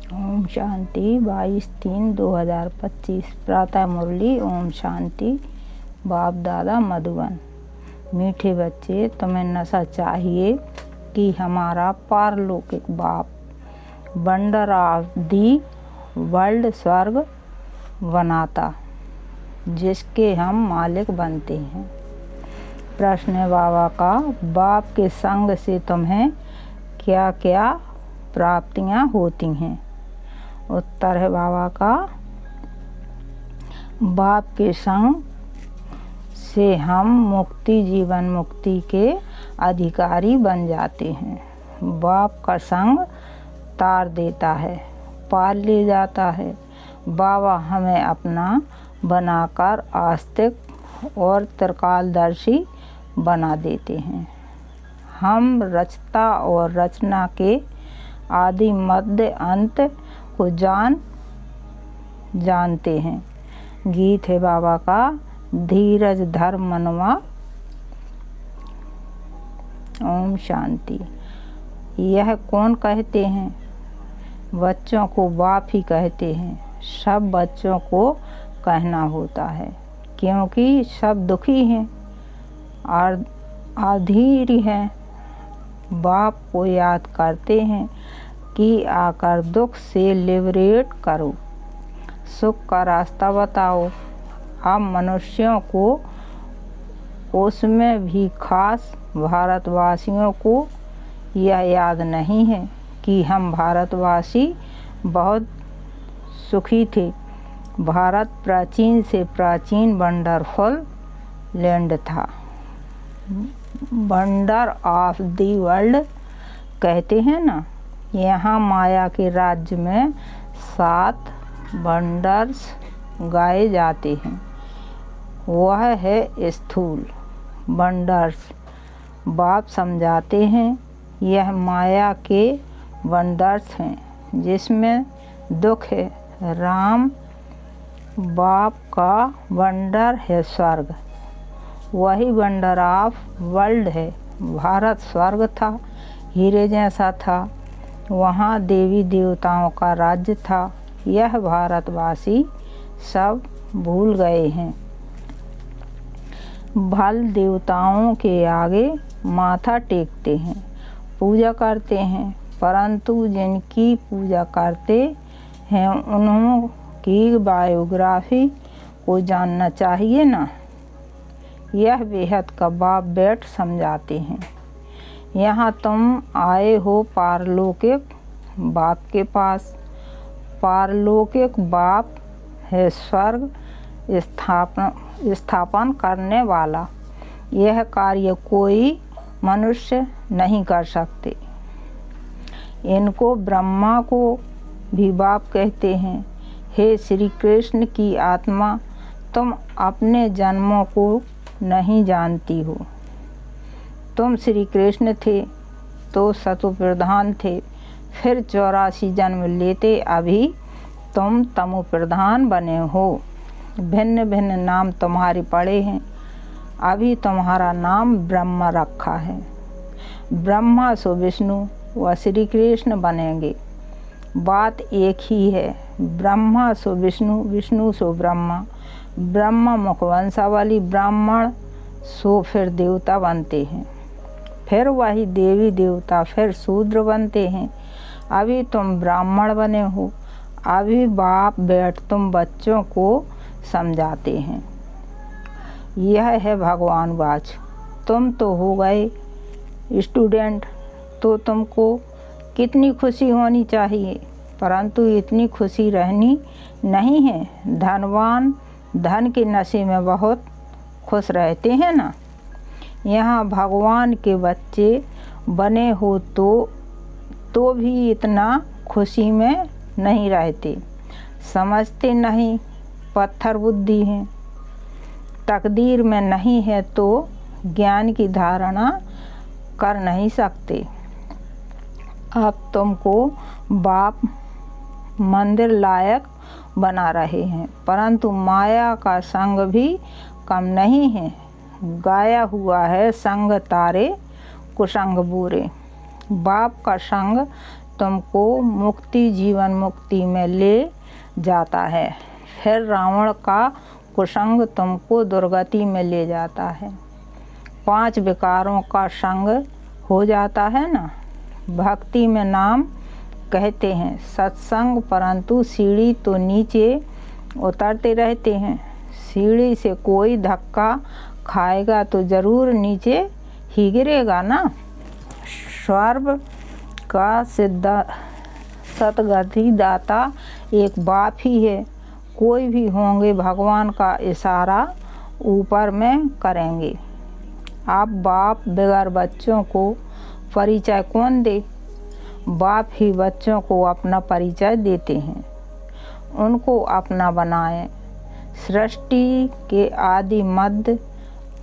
ओम शांति 22/3/2025 प्रातः मुरली। ओम शांति। बाप दादा मधुबन। मीठे बच्चे, तुम्हें नशा चाहिए कि हमारा पारलौकिक बाप वंडर ऑफ दी वर्ल्ड स्वर्ग बनाता, जिसके हम मालिक बनते हैं। प्रश्न है बाबा का, बाप के संग से तुम्हें क्या क्या प्राप्तियां होती हैं? उत्तर है बाबा का, बाप के संग से हम मुक्ति, जीवन मुक्ति के अधिकारी बन जाते हैं। बाप का संग तार देता है, पार ले जाता है। बाबा हमें अपना बनाकर आस्तिक और त्रिकालदर्शी बना देते हैं। हम रचता और रचना के आदि मध्य अंत को जानते हैं। गीत है बाबा का, धीरज धर मनवा। ओम शांति। यह कौन कहते हैं? बच्चों को बाप ही कहते हैं। सब बच्चों को कहना होता है, क्योंकि सब दुखी हैं और अधीर हैं। बाप को याद करते हैं कि आकर दुख से लिबरेट करो, सुख का रास्ता बताओ। अब मनुष्यों को, उसमें भी खास भारतवासियों को यह याद नहीं है कि हम भारतवासी बहुत सुखी थे। भारत प्राचीन से प्राचीन वंडरफुल लैंड था। वंडर ऑफ दी वर्ल्ड कहते हैं ना। यहाँ माया के राज्य में 7 वंडर्स गाए जाते हैं। वह है स्थूल वंडर्स। बाप समझाते हैं यह माया के वंडर्स हैं, जिसमें दुख है। राम बाप का वंडर है स्वर्ग, वही वंडर ऑफ वर्ल्ड है। भारत स्वर्ग था, हीरे जैसा था। वहाँ देवी देवताओं का राज्य था। यह भारतवासी सब भूल गए हैं। भल देवताओं के आगे माथा टेकते हैं, पूजा करते हैं, परंतु जिनकी पूजा करते हैं उन्हों की बायोग्राफी को जानना चाहिए ना। यह बेहद का बाप बैठ समझाते हैं। यहाँ तुम आए हो पारलौकिक बाप के पास। पारलौकिक बाप है स्वर्ग स्थापन करने वाला। यह कार्य कोई मनुष्य नहीं कर सकते। इनको ब्रह्मा को भी बाप कहते हैं। हे श्री कृष्ण की आत्मा, तुम अपने जन्मों को नहीं जानती हो। तुम श्री कृष्ण थे तो सतो प्रधान थे, फिर 84 जन्म लेते अभी तुम तमो प्रधान बने हो। भिन्न भिन्न नाम तुम्हारे पड़े हैं। अभी तुम्हारा नाम ब्रह्मा रखा है। ब्रह्मा सो विष्णु व श्री कृष्ण बनेंगे। बात एक ही है। ब्रह्मा सो विष्णु, विष्णु सो ब्रह्मा। ब्रह्मा मुखवंशावली ब्राह्मण सो फिर देवता बनते हैं। फिर वही देवी देवता फिर शूद्र बनते हैं। अभी तुम ब्राह्मण बने हो। अभी बाप बैठ तुम बच्चों को समझाते हैं। यह है भगवान वाच। तुम तो हो गए स्टूडेंट, तो तुमको कितनी खुशी होनी चाहिए, परंतु इतनी खुशी रहनी नहीं है। धनवान धन के नशे में बहुत खुश रहते हैं ना। यहाँ भगवान के बच्चे बने हो तो भी इतना खुशी में नहीं रहते। समझते नहीं, पत्थर बुद्धि हैं। तकदीर में नहीं है तो ज्ञान की धारणा कर नहीं सकते। अब तुमको बाप मंदिर लायक बना रहे हैं, परंतु माया का संग भी कम नहीं है। गाया हुआ है संग तारे कुसंग बुरे। बाप का संग तुमको मुक्ति जीवन मुक्ति में ले जाता है। फिर रावण का कुसंग तुमको दुर्गति में ले जाता है। 5 विकारों का संग हो जाता है ना। भक्ति में नाम कहते हैं सत्संग, परंतु सीढ़ी तो नीचे उतरते रहते हैं। सीढ़ी से कोई धक्का खाएगा तो ज़रूर नीचे ही गिरेगा ना। स्वर्ग का सतगति दाता एक बाप ही है। कोई भी होंगे भगवान का इशारा ऊपर में करेंगे। आप बाप बगैर बच्चों को परिचय कौन दे? बाप ही बच्चों को अपना परिचय देते हैं, उनको अपना बनाएं। सृष्टि के आदि मध्य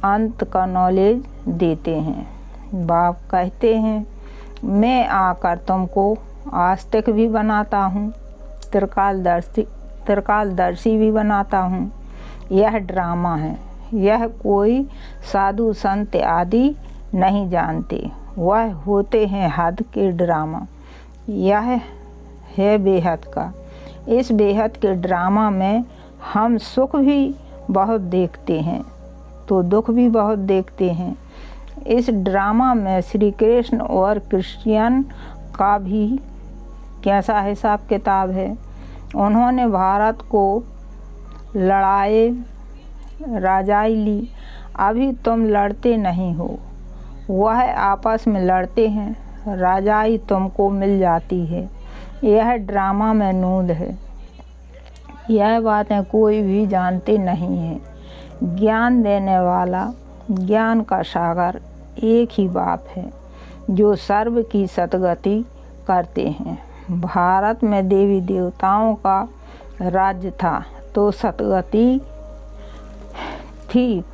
अंत का नॉलेज देते हैं। बाप कहते हैं मैं आकर तुमको आस्तिक भी बनाता हूँ, त्रिकालदर्शी भी बनाता हूँ। यह ड्रामा है, यह कोई साधु संत आदि नहीं जानते, वह होते हैं हद के ड्रामा। यह है बेहद का। इस बेहद के ड्रामा में हम सुख भी बहुत देखते हैं तो दुख भी बहुत देखते हैं। इस ड्रामा में श्री कृष्ण और क्रिश्चियन का भी कैसा हिसाब किताब है। उन्होंने भारत को लड़ाए राजाई ली, अभी तुम लड़ते नहीं हो। वह आपस में लड़ते हैं, राजाई तुमको मिल जाती है। यह ड्रामा में नूंद है। यह बातें कोई भी जानते नहीं है। ज्ञान देने वाला, ज्ञान का सागर एक ही बाप है जो सर्व की सतगति करते हैं। भारत में देवी देवताओं का राज्य था तो सतगति थी,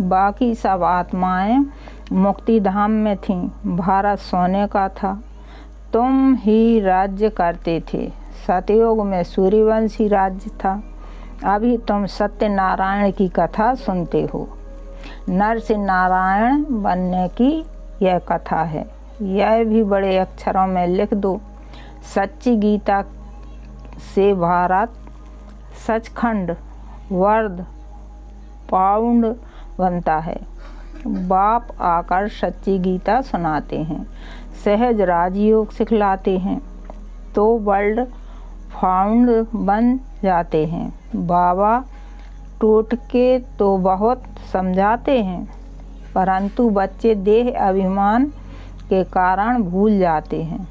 बाकी सब आत्माएं मुक्ति धाम में थीं। भारत सोने का था, तुम ही राज्य करते थे। सतयुग में सूर्यवंशी राज्य था। अभी तुम सत्यनारायण की कथा सुनते हो। नर से नारायण बनने की यह कथा है। यह भी बड़े अक्षरों में लिख दो। सच्ची गीता से भारत सचखंड वर्ध पाउंड बनता है। बाप आकर सच्ची गीता सुनाते हैं, सहज राजयोग सिखलाते हैं तो वर्ल्ड फाउंड बन जाते हैं। बाबा टोटके तो बहुत समझाते हैं, परंतु बच्चे देह अभिमान के कारण भूल जाते हैं।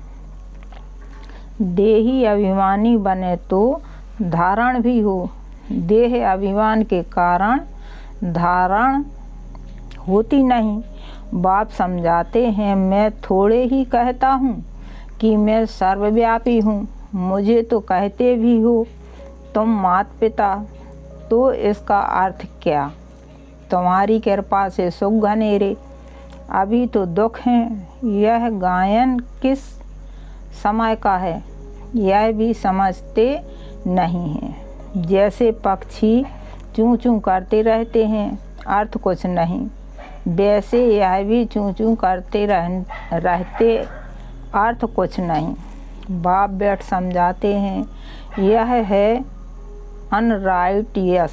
देही अभिमानी बने तो धारण भी हो। देह अभिमान के कारण धारण होती नहीं। बाप समझाते हैं मैं थोड़े ही कहता हूँ कि मैं सर्वव्यापी हूँ। मुझे तो कहते भी हो तुम माता पिता, तो इसका अर्थ क्या? तुम्हारी कृपा से सुख घनेरे, अभी तो दुख हैं। यह गायन किस समय का है यह भी समझते नहीं हैं। जैसे पक्षी चूँ चूँ करते रहते हैं, अर्थ कुछ नहीं, वैसे यह भी चूँ चूँ करते रहते, अर्थ कुछ नहीं। बाप बैठ समझाते हैं यह है अनराइटियस।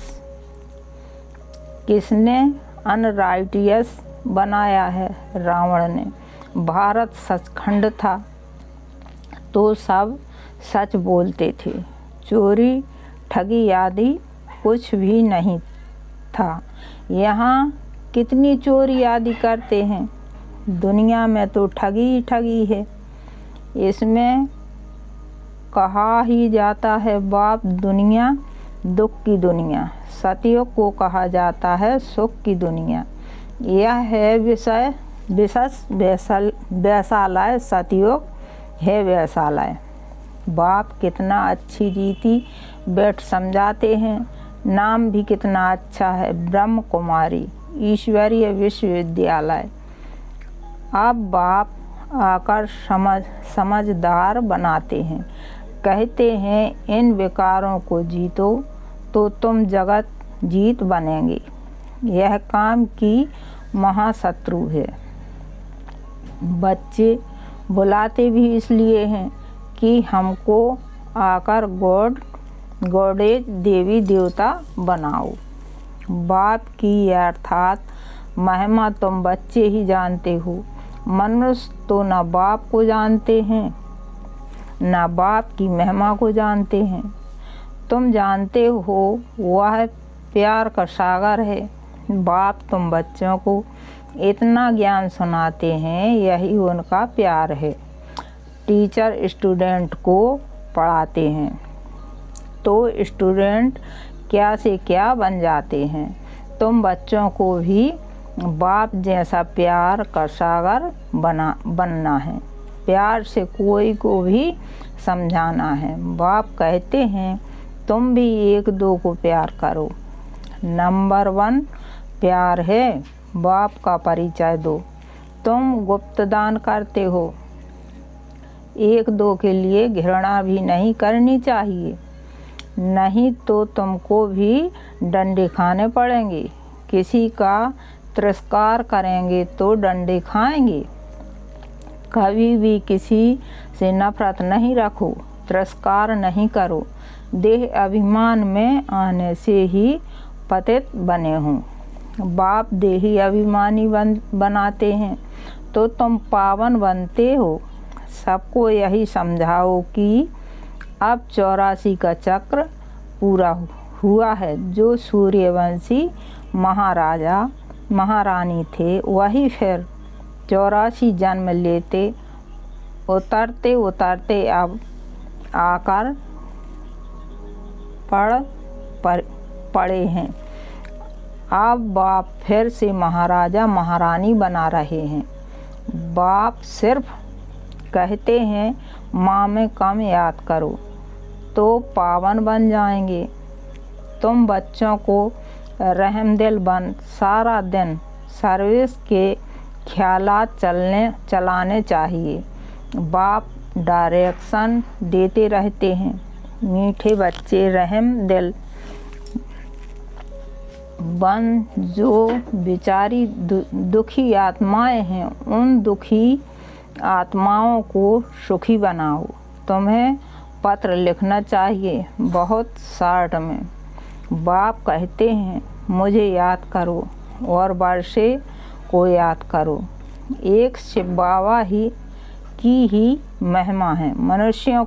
किसने अनराइटियस बनाया है? रावण ने। भारत सचखंड था तो सब सच बोलते थे, चोरी ठगी आदि कुछ भी नहीं था। यहाँ कितनी चोरी आदि करते हैं, दुनिया में तो ठगी ही ठगी है। इसमें कहा ही जाता है बाप दुनिया दुख की दुनिया, सतयुग को कहा जाता है सुख की दुनिया। यह है विषय विशेष वैशालय, सतयुग है वैशालय। बाप कितना अच्छी रीति बैठ समझाते हैं। नाम भी कितना अच्छा है, ब्रह्म कुमारी ईश्वरीय विश्वविद्यालय। अब बाप आकर समझदार बनाते हैं, कहते हैं इन विकारों को जीतो तो तुम जगत जीत बनेंगे। यह काम की महाशत्रु है। बच्चे बुलाते भी इसलिए हैं कि हमको आकर गॉडेज देवी देवता बनाओ। बाप की अर्थात महिमा तुम बच्चे ही जानते हो। मनुष्य तो न बाप को जानते हैं न बाप की महिमा को जानते हैं। तुम जानते हो वह प्यार का सागर है। बाप तुम बच्चों को इतना ज्ञान सुनाते हैं, यही उनका प्यार है। टीचर स्टूडेंट को पढ़ाते हैं तो स्टूडेंट क्या से क्या बन जाते हैं। तुम बच्चों को भी बाप जैसा प्यार का सागर बनना है। प्यार से कोई को भी समझाना है। बाप कहते हैं तुम भी एक दो को प्यार करो। नंबर 1 प्यार है। बाप का परिचय दो। तुम गुप्त दान करते हो। एक दो के लिए घृणा भी नहीं करनी चाहिए, नहीं तो तुमको भी डंडे खाने पड़ेंगे। किसी का तिरस्कार करेंगे तो डंडे खाएंगे। कभी भी किसी से नफरत नहीं रखो, तिरस्कार नहीं करो। देह अभिमान में आने से ही पतित बने हो। बाप देही अभिमानी बनाते हैं तो तुम पावन बनते हो। सबको यही समझाओ कि अब 84 का चक्र पूरा हुआ है। जो सूर्यवंशी महाराजा महारानी थे वही फिर 84 जन्म लेते उतरते उतरते अब आकर पड़े हैं। अब बाप फिर से महाराजा महारानी बना रहे हैं। बाप सिर्फ कहते हैं माँ में कम याद करो तो पावन बन जाएंगे। तुम बच्चों को रहमदिल बन सारा दिन सर्विस के ख्यालात चलाने चाहिए। बाप डायरेक्शन देते रहते हैं। मीठे बच्चे रहमदिल बन जो बेचारी दुखी आत्माएं हैं, उन दुखी आत्माओं को सुखी बनाओ। तुम्हें पत्र लिखना चाहिए बहुत शॉर्ट में। बाप कहते हैं मुझे याद करो और वर्षे को याद करो। एक शिव बाबा की ही महिमा है। मनुष्यों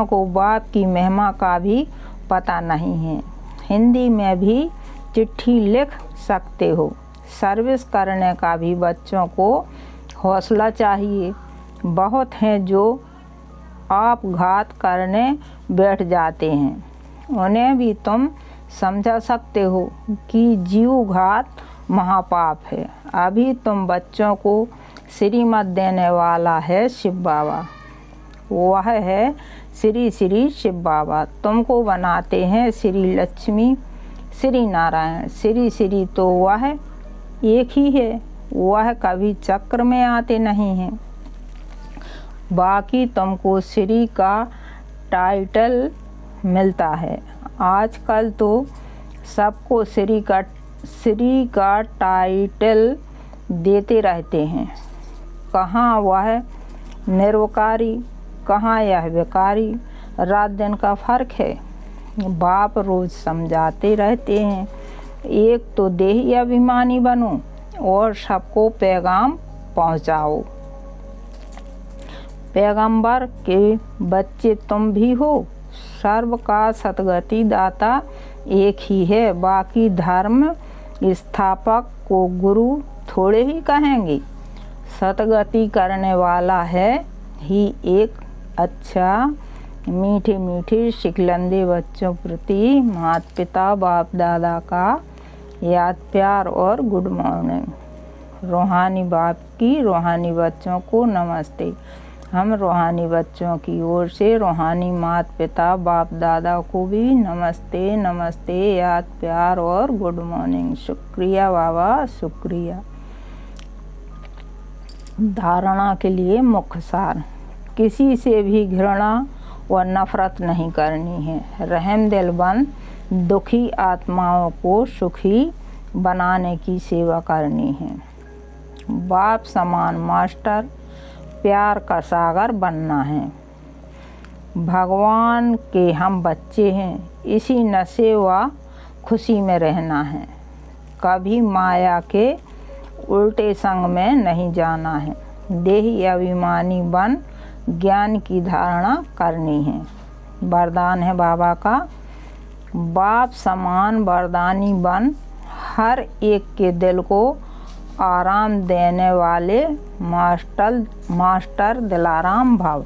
को बाप की महिमा का भी पता नहीं है। हिंदी में भी चिट्ठी लिख सकते हो। सर्विस करने का भी बच्चों को हौसला चाहिए। बहुत हैं जो आपघात करने बैठ जाते हैं। उन्हें भी तुम समझा सकते हो कि जीवघात महापाप है। अभी तुम बच्चों को श्रीमत देने वाला है शिव बाबा। वह है श्री श्री शिव बाबा। तुमको बनाते हैं श्री लक्ष्मी श्री नारायण। श्री श्री तो वह एक ही है, वह कभी चक्र में आते नहीं हैं। बाकी तुमको श्री का टाइटल मिलता है। आजकल तो सबको श्री का टाइटल देते रहते हैं। कहाँ वह निरवकारी, कहाँ यह विकारी। रात दिन का फर्क है। बाप रोज समझाते रहते हैं, एक तो देही अभिमानी बनो और सबको पैगाम पहुंचाओ। पैगंबर के बच्चे तुम भी हो। सर्व का सतगति दाता एक ही है। बाकी धर्म स्थापक को गुरु थोड़े ही कहेंगे। सतगति करने वाला है ही एक। अच्छा मीठे मीठे शिकलंदे बच्चों प्रति माता पिता बाप दादा का याद प्यार और गुड मॉर्निंग। रूहानी बाप की रूहानी बच्चों को नमस्ते। हम रूहानी बच्चों की ओर से रूहानी माता पिता बाप दादा को भी नमस्ते नमस्ते, याद प्यार और गुड मॉर्निंग। शुक्रिया बाबा, शुक्रिया। धारणा के लिए मुख्य सार। किसी से भी घृणा व नफरत नहीं करनी है। रहमदिल बन दुखी आत्माओं को सुखी बनाने की सेवा करनी है। बाप समान मास्टर प्यार का सागर बनना है। भगवान के हम बच्चे हैं, इसी नशे व खुशी में रहना है। कभी माया के उल्टे संग में नहीं जाना है। देही अभिमानी बन ज्ञान की धारणा करनी है। वरदान है बाबा का, बाप समान वरदानी बन हर एक के दिल को आराम देने वाले मास्टर दिलाराम भव।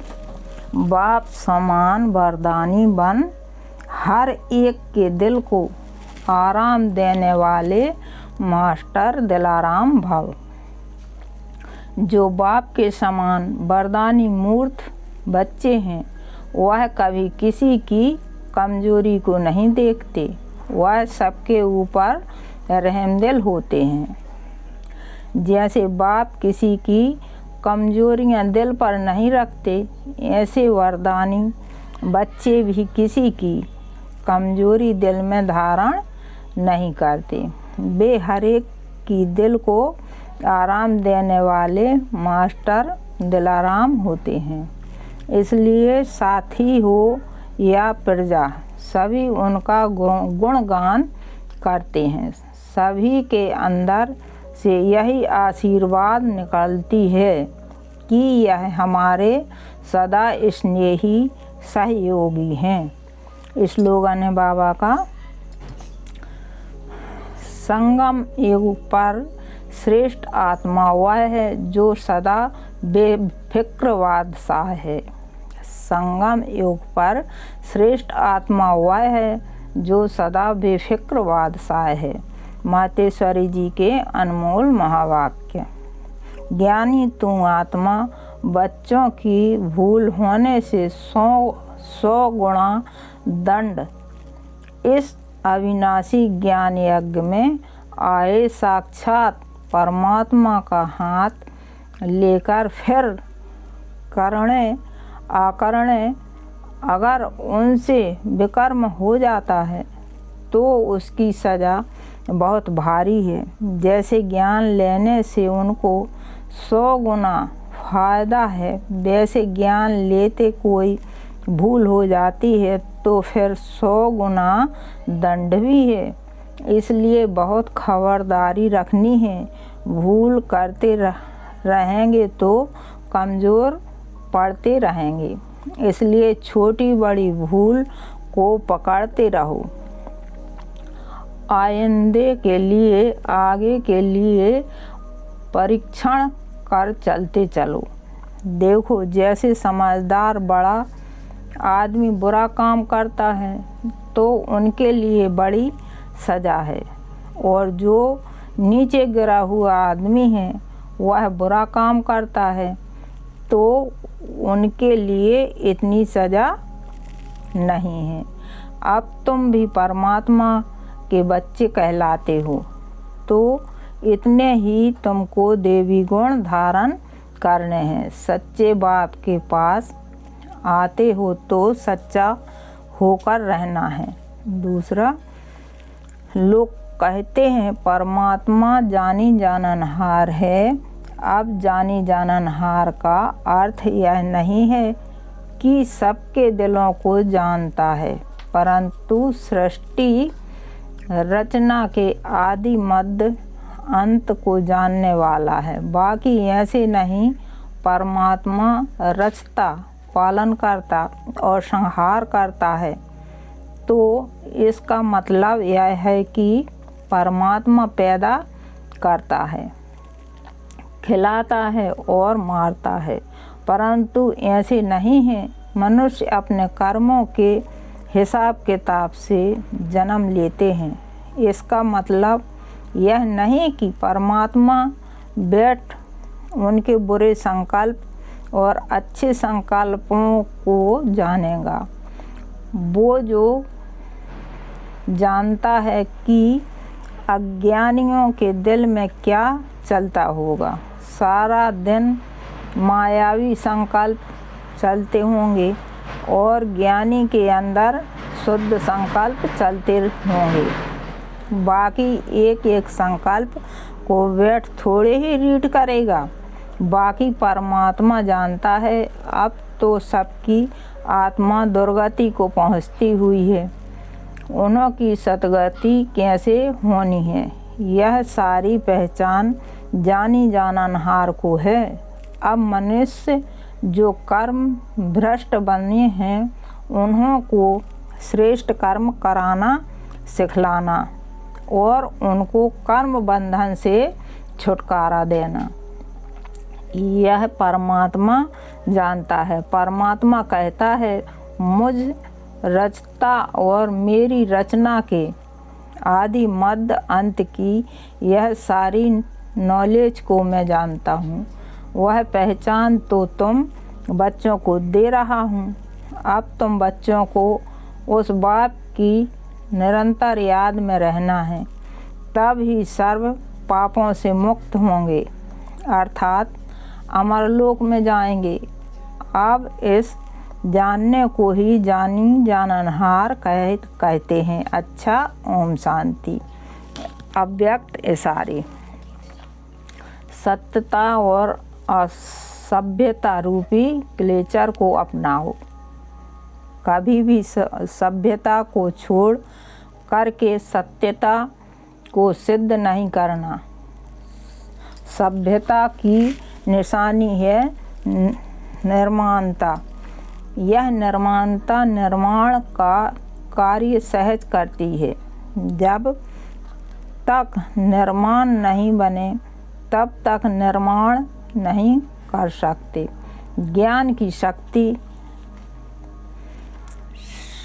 बाप समान वरदानी बन हर एक के दिल को आराम देने वाले मास्टर दिलाराम भव। जो बाप के समान वरदानी मूर्त बच्चे हैं, वह कभी किसी की कमजोरी को नहीं देखते। वह सबके ऊपर रहमदिल होते हैं। जैसे बाप किसी की कमजोरियां दिल पर नहीं रखते, ऐसे वरदानी बच्चे भी किसी की कमजोरी दिल में धारण नहीं करते। वे हर एक की दिल को आराम देने वाले मास्टर दिलाराम होते हैं। इसलिए साथी हो या प्रजा, सभी उनका गुणगान करते हैं। सभी के अंदर से यही आशीर्वाद निकलती है कि यह हमारे सदा स्नेही सहयोगी हैं। स्लोगन है बाबा का, संगम युग पर श्रेष्ठ आत्मा वह है जो सदा बेफिक्र बादशाह है। संगम युग पर श्रेष्ठ आत्मा वह है जो सदा बेफिक्र बादशाह है। मातेश्वरी जी के अनमोल महावाक्य। ज्ञानी तू आत्मा, बच्चों की भूल होने से 100 गुणा दंड। इस अविनाशी ज्ञान यज्ञ में आए साक्षात परमात्मा का हाथ लेकर फिर करने आकरणे अगर उनसे विकर्म हो जाता है तो उसकी सज़ा बहुत भारी है। जैसे ज्ञान लेने से उनको 100 गुना फायदा है, वैसे ज्ञान लेते कोई भूल हो जाती है तो फिर 100 गुना दंड भी है। इसलिए बहुत खबरदारी रखनी है। भूल करते रहेंगे तो कमज़ोर पड़ते रहेंगे। इसलिए छोटी बड़ी भूल को पकड़ते रहो। आइंदे के लिए, आगे के लिए परीक्षण कर चलते चलो। देखो, जैसे समझदार बड़ा आदमी बुरा काम करता है तो उनके लिए बड़ी सज़ा है, और जो नीचे गिरा हुआ आदमी है वह बुरा काम करता है तो उनके लिए इतनी सज़ा नहीं है। अब तुम भी परमात्मा के बच्चे कहलाते हो तो इतने ही तुमको देवी गुण धारण करने हैं। सच्चे बाप के पास आते हो तो सच्चा होकर रहना है। दूसरा, लोग कहते हैं परमात्मा जानी जाननहार है। अब जानी जाननहार का अर्थ यह नहीं है कि सबके दिलों को जानता है, परंतु सृष्टि रचना के आदि मध्य अंत को जानने वाला है। बाकी ऐसे नहीं। परमात्मा रचता, पालन करता और संहार करता है, तो इसका मतलब यह है कि परमात्मा पैदा करता है, खिलाता है और मारता है, परंतु ऐसे नहीं है। मनुष्य अपने कर्मों के हिसाब किताब से जन्म लेते हैं। इसका मतलब यह नहीं कि परमात्मा बैठ उनके बुरे संकल्प और अच्छे संकल्पों को जानेगा। वो जो जानता है कि अज्ञानियों के दिल में क्या चलता होगा। सारा दिन मायावी संकल्प चलते होंगे और ज्ञानी के अंदर शुद्ध संकल्प चलते होंगे। बाकी एक एक संकल्प को बैठ थोड़े ही रीड करेगा, बाकी परमात्मा जानता है। अब तो सबकी आत्मा दुर्गति को पहुँचती हुई है, उन्हों की सतगति कैसे होनी है, यह सारी पहचान जानी जाननहार को है। अब मनुष्य जो कर्म भ्रष्ट बने हैं, उन्हों को श्रेष्ठ कर्म कराना सिखलाना और उनको कर्म बंधन से छुटकारा देना, यह परमात्मा जानता है। परमात्मा कहता है, मुझ रचता और मेरी रचना के आदि मध्य अंत की यह सारी नॉलेज को मैं जानता हूँ। वह पहचान तो तुम बच्चों को दे रहा हूँ। अब तुम बच्चों को उस बात की निरंतर याद में रहना है, तब ही सर्व पापों से मुक्त होंगे, अर्थात अमरलोक में जाएंगे। अब इस जानने को ही जानी जाननहार कहते हैं। अच्छा, ओम शांति। अव्यक्त इशारे। सत्यता और असभ्यता रूपी क्लेचर को अपनाओ। कभी भी सभ्यता को छोड़ करके सत्यता को सिद्ध नहीं करना। सभ्यता की निशानी है निर्माणता। यह निर्माणता निर्माण का कार्य सहज करती है। जब तक निर्माण नहीं बने तब तक निर्माण नहीं कर सकते। ज्ञान की शक्ति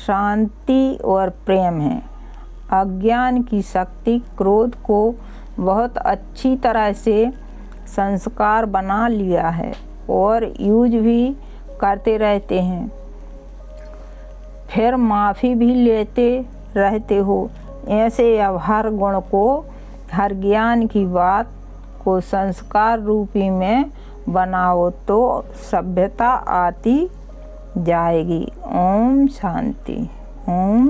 शांति और प्रेम है। अज्ञान की शक्ति क्रोध को बहुत अच्छी तरह से संस्कार बना लिया है और यूज भी करते रहते हैं, फिर माफ़ी भी लेते रहते हो। ऐसे अब हर गुण को, हर ज्ञान की बात को संस्कार रूपी में बनाओ तो सभ्यता आती जाएगी। ओम शांति। ओम।